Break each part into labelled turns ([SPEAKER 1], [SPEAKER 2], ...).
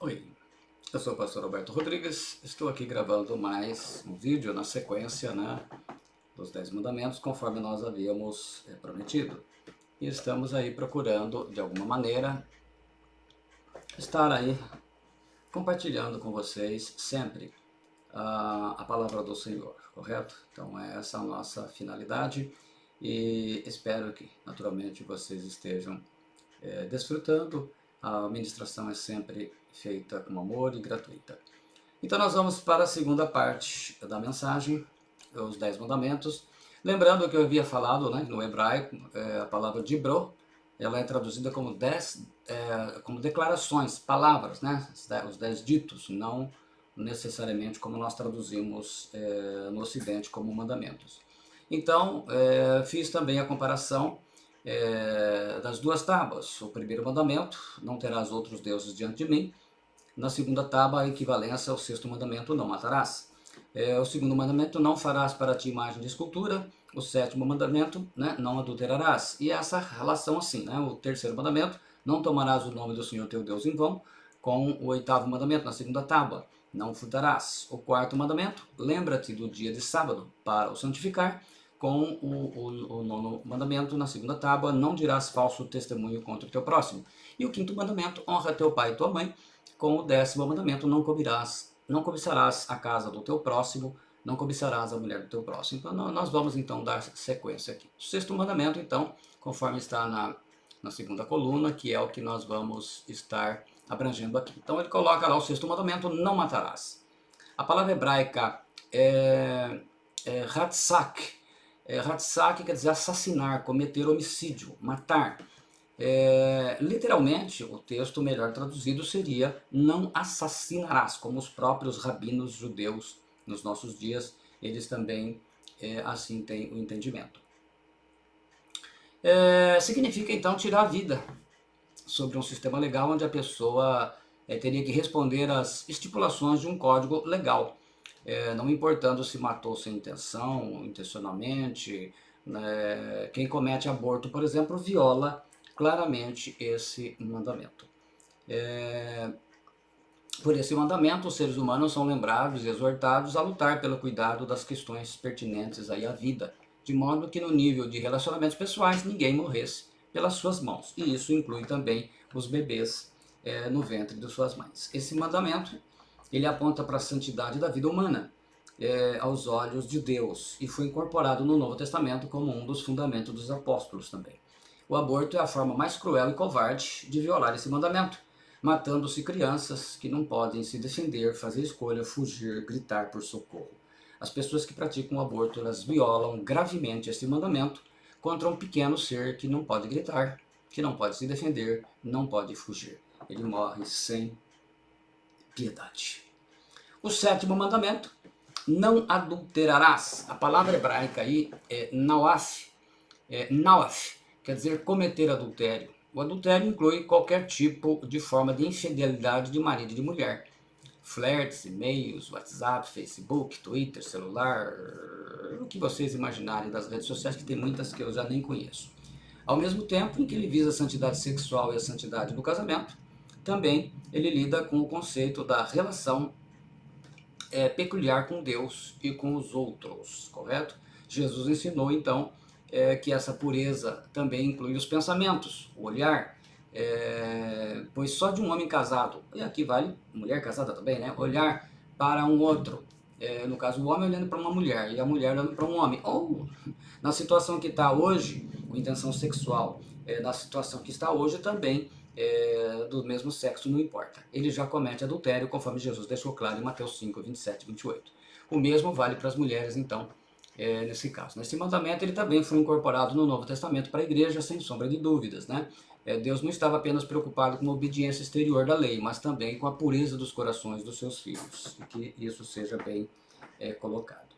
[SPEAKER 1] Oi, eu sou o pastor Alberto Rodrigues, estou aqui gravando mais um vídeo na sequência, dos 10 mandamentos, conforme nós havíamos prometido. E estamos aí procurando, de alguma maneira, estar aí compartilhando com vocês sempre a palavra do Senhor, correto? Então é essa a nossa finalidade e espero que, naturalmente, vocês estejam desfrutando. A ministração é sempre feita com amor e gratuita. Então nós vamos para a segunda parte da mensagem, os 10 mandamentos. Lembrando que eu havia falado, no hebraico, a palavra dibro, ela é traduzida como como declarações, palavras, os 10 ditos, não necessariamente como nós traduzimos no Ocidente como mandamentos. Então, fiz também a comparação das duas tábuas. O primeiro mandamento, não terás outros deuses diante de mim. Na segunda tábua, a equivalência ao sexto mandamento, não matarás. O segundo mandamento, não farás para ti imagem de escultura. O sétimo mandamento, não adulterarás. E essa relação assim, o terceiro mandamento, não tomarás o nome do Senhor teu Deus em vão, com o oitavo mandamento, na segunda tábua, não furtarás. O quarto mandamento, lembra-te do dia de sábado para o santificar, com o nono mandamento, na segunda tábua, não dirás falso testemunho contra o teu próximo. E o quinto mandamento, honra teu pai e tua mãe, com o décimo mandamento, não cobiçarás a casa do teu próximo, não cobiçarás a mulher do teu próximo. Então nós vamos então dar sequência aqui. O sexto mandamento, então, conforme está na segunda coluna, que é o que nós vamos estar abrangendo aqui. Então ele coloca lá o sexto mandamento, não matarás. A palavra hebraica é ratsak. Ratsak quer dizer assassinar, cometer homicídio, matar. Literalmente, o texto melhor traduzido seria não assassinarás, como os próprios rabinos judeus nos nossos dias, eles também assim têm o entendimento. Significa então tirar a vida sobre um sistema legal onde a pessoa teria que responder às estipulações de um código legal, não importando se matou sem intenção, intencionalmente. Quem comete aborto, por exemplo, viola claramente esse mandamento. Por esse mandamento, os seres humanos são lembrados e exortados a lutar pelo cuidado das questões pertinentes aí à vida, de modo que no nível de relacionamentos pessoais ninguém morresse pelas suas mãos. E isso inclui também os bebês no ventre de suas mães. Esse mandamento, ele aponta para a santidade da vida humana aos olhos de Deus e foi incorporado no Novo Testamento como um dos fundamentos dos apóstolos também. O aborto é a forma mais cruel e covarde de violar esse mandamento, matando-se crianças que não podem se defender, fazer escolha, fugir, gritar por socorro. As pessoas que praticam o aborto, elas violam gravemente esse mandamento contra um pequeno ser que não pode gritar, que não pode se defender, não pode fugir. Ele morre sem piedade. O sétimo mandamento, não adulterarás. A palavra hebraica aí é nawaf, quer dizer cometer adultério. O adultério inclui qualquer tipo de forma de infidelidade de marido e de mulher. Flertes, e-mails, WhatsApp, Facebook, Twitter, celular, o que vocês imaginarem das redes sociais, que tem muitas que eu já nem conheço. Ao mesmo tempo em que ele visa a santidade sexual e a santidade do casamento, também ele lida com o conceito da relação peculiar com Deus e com os outros, correto? Jesus ensinou então que essa pureza também inclui os pensamentos, o olhar, pois só de um homem casado, e aqui vale mulher casada também, olhar para um outro, no caso o homem olhando para uma mulher e a mulher olhando para um homem, ou na situação que está hoje, com intenção sexual, na situação que está hoje também, do mesmo sexo, não importa. Ele já comete adultério, conforme Jesus deixou claro em Mateus 5, 27 e 28. O mesmo vale para as mulheres, então, nesse caso. Nesse mandamento, ele também foi incorporado no Novo Testamento para a igreja, sem sombra de dúvidas. Deus não estava apenas preocupado com a obediência exterior da lei, mas também com a pureza dos corações dos seus filhos. E que isso seja bem colocado.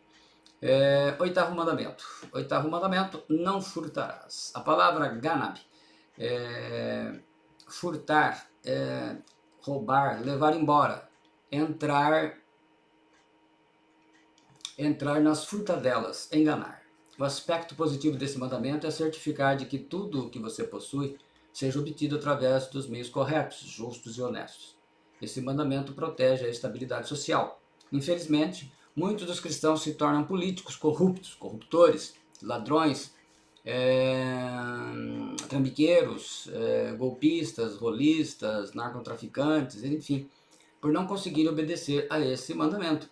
[SPEAKER 1] Oitavo mandamento. Oitavo mandamento, não furtarás. A palavra ganab, furtar, roubar, levar embora, entrar nas furtadelas, enganar. O aspecto positivo desse mandamento é certificar de que tudo o que você possui seja obtido através dos meios corretos, justos e honestos. Esse mandamento protege a estabilidade social. Infelizmente, muitos dos cristãos se tornam políticos corruptos, corruptores, ladrões, trambiqueiros, golpistas, rolistas, narcotraficantes, enfim, por não conseguirem obedecer a esse mandamento.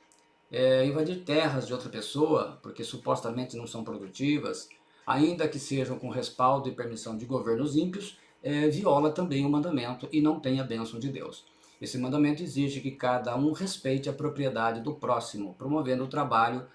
[SPEAKER 1] Invadir terras de outra pessoa, porque supostamente não são produtivas, ainda que sejam com respaldo e permissão de governos ímpios, viola também o mandamento e não tem a bênção de Deus. Esse mandamento exige que cada um respeite a propriedade do próximo, promovendo o trabalho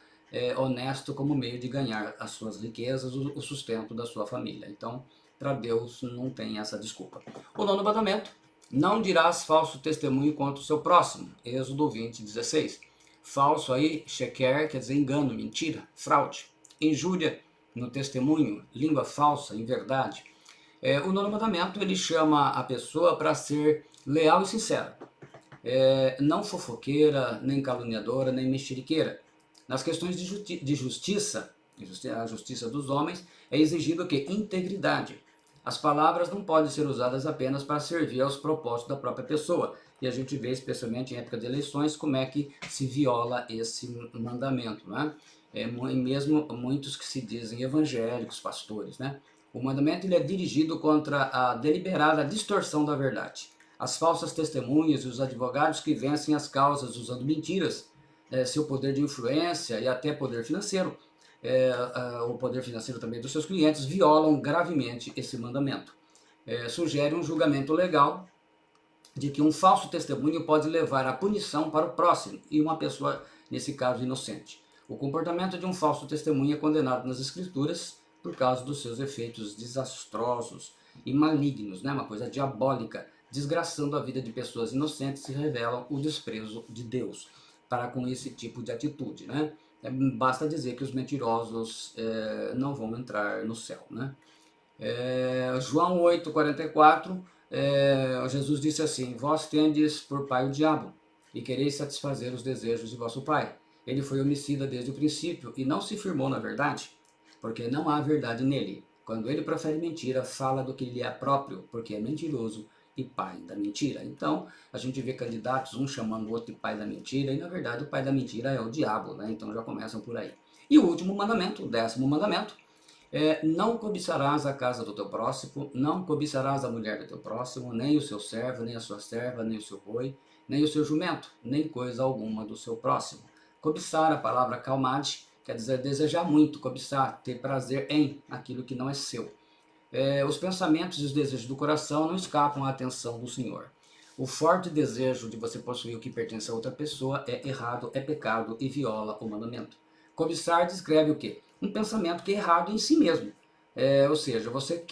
[SPEAKER 1] honesto como meio de ganhar as suas riquezas, o sustento da sua família. Então, para Deus não tem essa desculpa. O nono mandamento: não dirás falso testemunho contra o seu próximo. Êxodo 20:16. Falso aí, sheker, quer dizer engano, mentira, fraude. Injúria no testemunho, língua falsa, inverdade. O nono mandamento, ele chama a pessoa para ser leal e sincera. Não fofoqueira, nem caluniadora, nem mexeriqueira. Nas questões de justiça, a justiça dos homens, é exigido o quê? Integridade. As palavras não podem ser usadas apenas para servir aos propósitos da própria pessoa. E a gente vê, especialmente em época de eleições, como é que se viola esse mandamento, né? Mesmo muitos que se dizem evangélicos, pastores, né? O mandamento ele é dirigido contra a deliberada distorção da verdade. As falsas testemunhas e os advogados que vencem as causas usando mentiras, seu poder de influência e até poder financeiro, o poder financeiro também dos seus clientes, violam gravemente esse mandamento. Sugere um julgamento legal de que um falso testemunho pode levar à punição para o próximo e uma pessoa, nesse caso, inocente. O comportamento de um falso testemunho é condenado nas Escrituras por causa dos seus efeitos desastrosos e malignos, né? Uma coisa diabólica, desgraçando a vida de pessoas inocentes e revelam o desprezo de Deus para com esse tipo de atitude, né? Basta dizer que os mentirosos não vão entrar no céu, né? João 8:44, Jesus disse assim: vós tendes por pai o diabo, e quereis satisfazer os desejos de vosso pai. Ele foi homicida desde o princípio, e não se firmou na verdade, porque não há verdade nele. Quando ele profere mentira, fala do que lhe é próprio, porque é mentiroso e pai da mentira. Então, a gente vê candidatos, um chamando o outro de pai da mentira, e na verdade o pai da mentira é o diabo, né? Então já começam por aí. E o último mandamento, o 10º mandamento, não cobiçarás a casa do teu próximo, não cobiçarás a mulher do teu próximo, nem o seu servo, nem a sua serva, nem o seu boi, nem o seu jumento, nem coisa alguma do seu próximo. Cobiçar, a palavra kalmad, quer dizer desejar muito, cobiçar, ter prazer em aquilo que não é seu. Os pensamentos e os desejos do coração não escapam à atenção do Senhor. O forte desejo de você possuir o que pertence a outra pessoa é errado, é pecado e viola o mandamento. Cobiçar descreve o quê? Um pensamento que é errado em si mesmo. Ou seja, você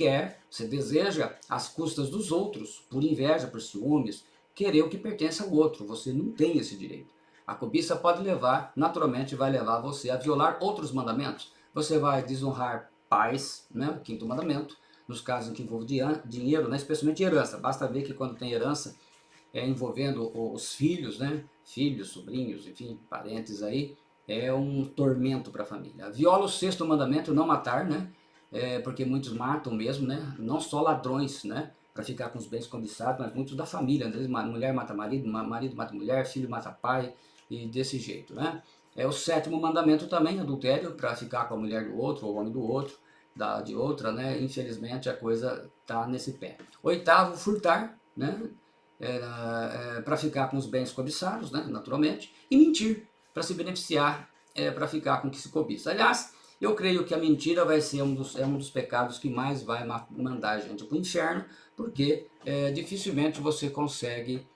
[SPEAKER 1] deseja às custas dos outros, por inveja, por ciúmes, querer o que pertence ao outro. Você não tem esse direito. A cobiça pode levar, naturalmente vai levar você a violar outros mandamentos. Você vai desonrar pais, né? O 5º mandamento, nos casos em que envolve dinheiro, né? Especialmente herança. Basta ver que quando tem herança envolvendo os filhos, né? Filhos, sobrinhos, enfim, parentes aí, é um tormento para a família. Viola o 6º mandamento, não matar, né? Porque muitos matam mesmo, né? Não só ladrões, né? Para ficar com os bens cobiçados, mas muitos da família. Às vezes, mulher mata marido, marido mata mulher, filho mata pai, e desse jeito, né? O 7º mandamento também, adultério, para ficar com a mulher do outro, ou o homem do outro, de outra, né? Infelizmente a coisa tá nesse pé. 8º, furtar, né? Para ficar com os bens cobiçados, né? Naturalmente, e mentir, para se beneficiar, para ficar com o que se cobiça. Aliás, eu creio que a mentira vai ser um dos pecados que mais vai mandar a gente para o inferno, porque dificilmente você consegue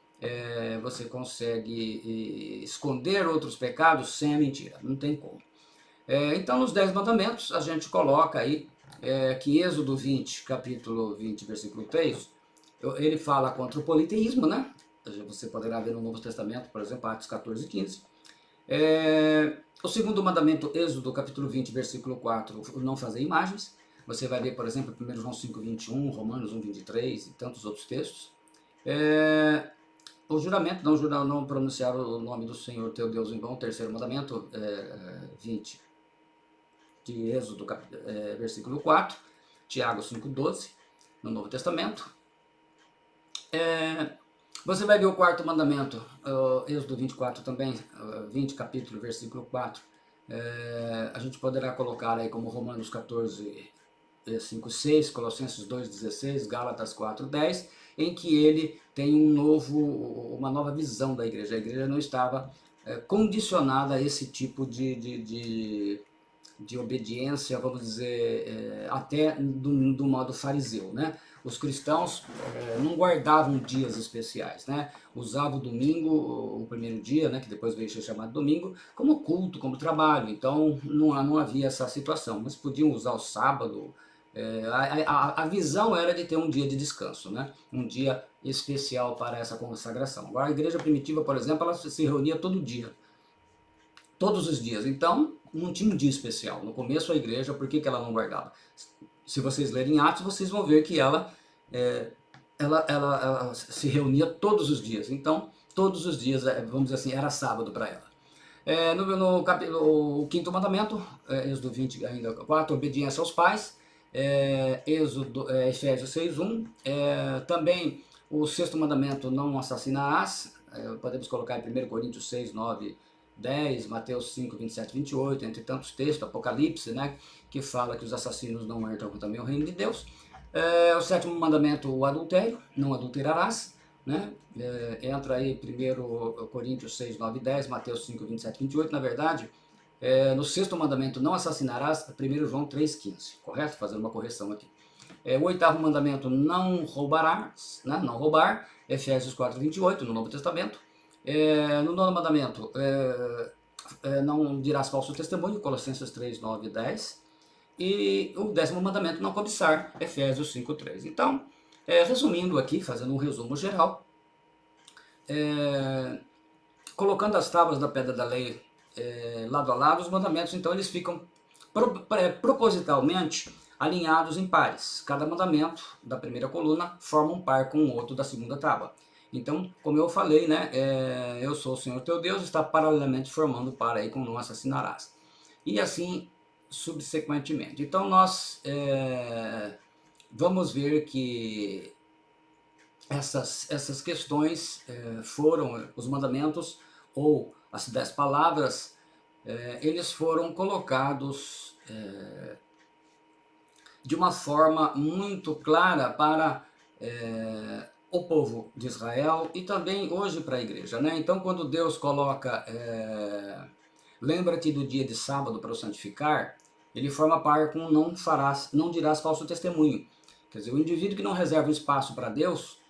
[SPEAKER 1] esconder outros pecados sem a mentira, não tem como. Então, nos 10 mandamentos, a gente coloca aí que Êxodo 20, capítulo 20, versículo 3, ele fala contra o politeísmo, né? Você poderá ver no Novo Testamento, por exemplo, Atos 14 e 15. O 2º mandamento, Êxodo capítulo 20, versículo 4, não fazer imagens. Você vai ver, por exemplo, 1 João 5, 21, Romanos 1, 23 e tantos outros textos. O juramento, não pronunciar o nome do Senhor teu Deus em vão, 3º mandamento, 20 de Êxodo, versículo 4, Tiago 5, 12, no Novo Testamento. Você vai ver o quarto mandamento, Êxodo 24 também, 20 capítulo, versículo 4. A gente poderá colocar aí como Romanos 14, 5, 6, Colossenses 2, 16, Gálatas 4, 10, em que ele tem uma nova visão da igreja. A igreja não estava condicionada a esse tipo de obediência, vamos dizer, até do modo fariseu, né? Os cristãos não guardavam dias especiais, né? Usavam o domingo, o primeiro dia, né, que depois veio ser chamado domingo, como culto, como trabalho. Então não havia essa situação, mas podiam usar o sábado. A visão era de ter um dia de descanso, né? Um dia especial para essa consagração. Agora a igreja primitiva, por exemplo, ela se reunia todo dia, todos os dias. Então não tinha um dia especial. No começo a igreja, por que ela não guardava? Se vocês lerem Atos, vocês vão ver que ela se reunia todos os dias. Então, todos os dias, vamos dizer assim, era sábado para ela. No capítulo, o quinto mandamento, Êxodo 20, ainda 4, obediência aos pais. Efésios 6:1. Também o sexto mandamento, não assassinarás. Podemos colocar em 1 Coríntios 6, 9, 10, Mateus 5, 27, 28, entre tantos textos, Apocalipse, né, que fala que os assassinos não entram também o reino de Deus. O sétimo mandamento, o adultério, não adulterarás, né? Entra aí 1 Coríntios 6, 9, 10, Mateus 5, 27, 28, na verdade, no sexto mandamento, não assassinarás, 1 João 3, 15, correto? Fazendo uma correção aqui. O oitavo mandamento, não roubarás, né? Não roubar, Efésios 4, 28, no Novo Testamento. No nono mandamento, não dirás falso testemunho, Colossenses 3, 9 e 10. E o décimo mandamento, não cobiçar, Efésios 5, 3. Então, resumindo aqui, fazendo um resumo geral, colocando as tábuas da pedra da lei lado a lado, os mandamentos, então, eles ficam propositalmente alinhados em pares. Cada mandamento da primeira coluna forma um par com o outro da segunda tábua. Então, como eu falei, né, eu sou o Senhor teu Deus, está paralelamente formando par aí com não assassinarás. E assim subsequentemente. Então nós vamos ver que essas questões foram, os mandamentos ou as 10 palavras, eles foram colocados de uma forma muito clara para o povo de Israel e também hoje para a igreja, né? Então quando Deus coloca lembra-te do dia de sábado para o santificar, ele forma par com não dirás falso testemunho. Quer dizer, o indivíduo que não reserva um espaço para Deus,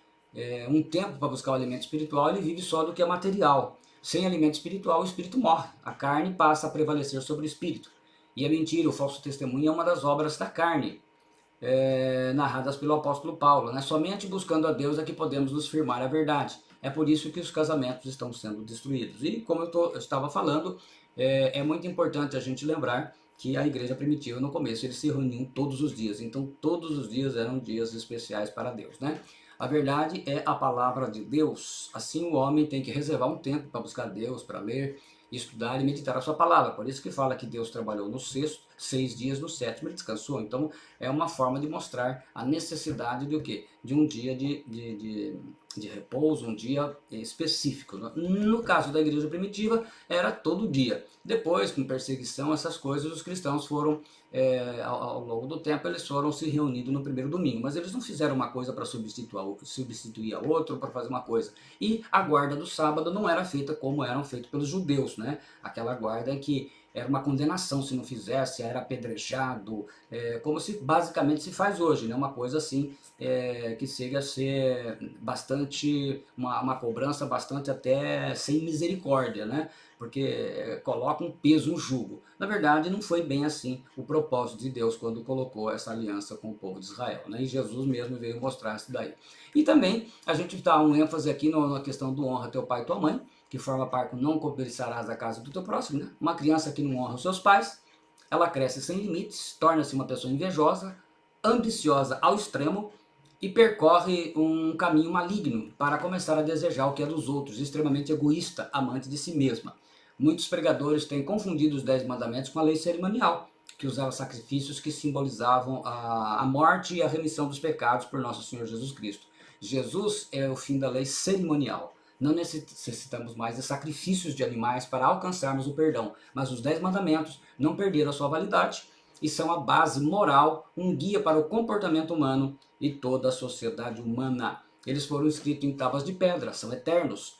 [SPEAKER 1] um tempo para buscar o alimento espiritual, ele vive só do que é material. Sem alimento espiritual, o espírito morre. A carne passa a prevalecer sobre o espírito. E a mentira, o falso testemunho é uma das obras da carne, narradas pelo apóstolo Paulo, né? Somente buscando a Deus é que podemos nos firmar a verdade. É por isso que os casamentos estão sendo destruídos. E como eu estava falando, é muito importante a gente lembrar que a igreja primitiva, no começo, eles se reuniam todos os dias. Então, todos os dias eram dias especiais para Deus, né? A verdade é a palavra de Deus. Assim, o homem tem que reservar um tempo para buscar Deus, para ler, estudar e meditar a sua palavra. Por isso que fala que Deus trabalhou no sexto, 6 dias, no sétimo ele descansou. Então, é uma forma de mostrar a necessidade de o quê? De um dia de repouso, um dia específico. No caso da igreja primitiva, era todo dia. Depois, com perseguição, essas coisas, os cristãos foram, ao longo do tempo, eles foram se reunindo no primeiro domingo. Mas eles não fizeram uma coisa para substituir a outra, para fazer uma coisa. E a guarda do sábado não era feita como eram feitos pelos judeus, né? Aquela guarda que era uma condenação se não fizesse, era apedrejado, como se basicamente se faz hoje, né? Uma coisa assim, que chega a ser bastante, uma cobrança bastante até sem misericórdia, né? Porque coloca um peso, um jugo. Na verdade, não foi bem assim o propósito de Deus quando colocou essa aliança com o povo de Israel, né? E Jesus mesmo veio mostrar isso daí. E também a gente dá um ênfase aqui na questão do honra teu pai e tua mãe, que forma parte do não cobiçarás a casa do teu próximo, né? Uma criança que não honra os seus pais, ela cresce sem limites, torna-se uma pessoa invejosa, ambiciosa ao extremo e percorre um caminho maligno para começar a desejar o que é dos outros, extremamente egoísta, amante de si mesma. Muitos pregadores têm confundido os 10 mandamentos com a lei cerimonial, que usava sacrifícios que simbolizavam a morte e a remissão dos pecados por nosso Senhor Jesus Cristo. Jesus é o fim da lei cerimonial. Não necessitamos mais de sacrifícios de animais para alcançarmos o perdão, mas os 10 mandamentos não perderam a sua validade e são a base moral, um guia para o comportamento humano e toda a sociedade humana. Eles foram escritos em tábuas de pedra, são eternos.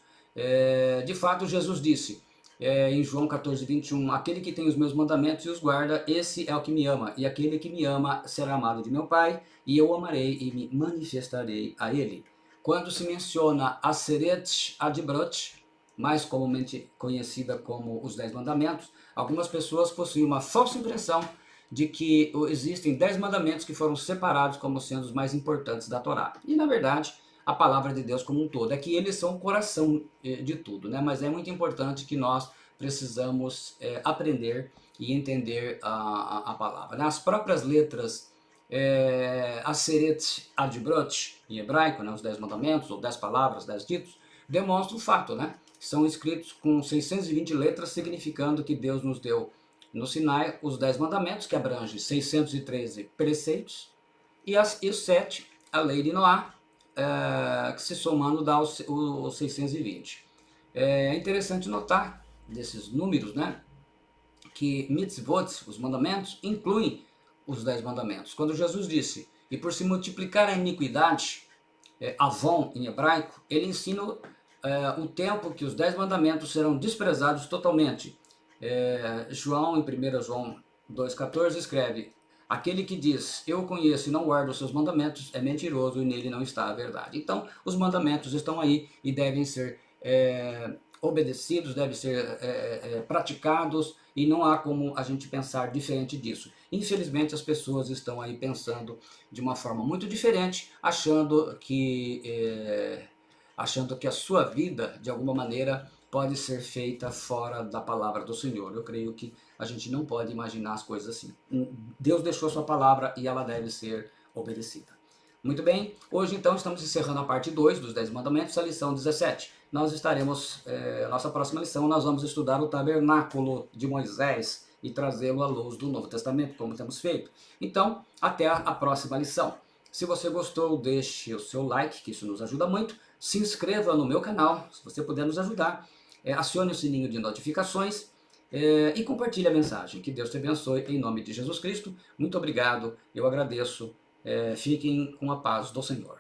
[SPEAKER 1] De fato, Jesus disse em João 14, 21, aquele que tem os meus mandamentos e os guarda, esse é o que me ama, e aquele que me ama será amado de meu Pai, e eu o amarei e me manifestarei a ele. Quando se menciona a Aseret Adbrot, mais comumente conhecida como os 10 mandamentos, algumas pessoas possuem uma falsa impressão de que existem 10 mandamentos que foram separados como sendo os mais importantes da Torá. E na verdade, a palavra de Deus como um todo, é que eles são o coração de tudo, né? Mas é muito importante que nós precisamos aprender e entender a palavra. Nas próprias letras, Aseret Adbrot, em hebraico, né, os 10 mandamentos, ou 10 palavras, 10 ditos, demonstram o fato, né? São escritos com 620 letras, significando que Deus nos deu no Sinai os 10 mandamentos, que abrange 613 preceitos, e os 7, a lei de Noá, que se somando dá os 620. É interessante notar desses números, né, que mitzvot, os mandamentos, incluem os 10 mandamentos. Quando Jesus disse, e por se multiplicar a iniquidade, avon em hebraico, ele ensina o tempo que os 10 mandamentos serão desprezados totalmente. João, em 1 João 2,14, escreve, aquele que diz, eu o conheço e não guardo os seus mandamentos, é mentiroso e nele não está a verdade. Então, os mandamentos estão aí e devem ser obedecidos, devem ser praticados, e não há como a gente pensar diferente disso. Infelizmente, as pessoas estão aí pensando de uma forma muito diferente, achando que a sua vida, de alguma maneira, pode ser feita fora da palavra do Senhor. Eu creio que a gente não pode imaginar as coisas assim. Deus deixou a sua palavra e ela deve ser obedecida. Muito bem, hoje então estamos encerrando a parte 2 dos 10 mandamentos, a lição 17. Nós estaremos, nossa próxima lição, nós vamos estudar o tabernáculo de Moisés e trazê-lo à luz do Novo Testamento, como temos feito. Então, até a próxima lição. Se você gostou, deixe o seu like, que isso nos ajuda muito. Se inscreva no meu canal, se você puder nos ajudar. Acione o sininho de notificações e compartilhe a mensagem. Que Deus te abençoe em nome de Jesus Cristo. Muito obrigado, eu agradeço. Fiquem com a paz do Senhor.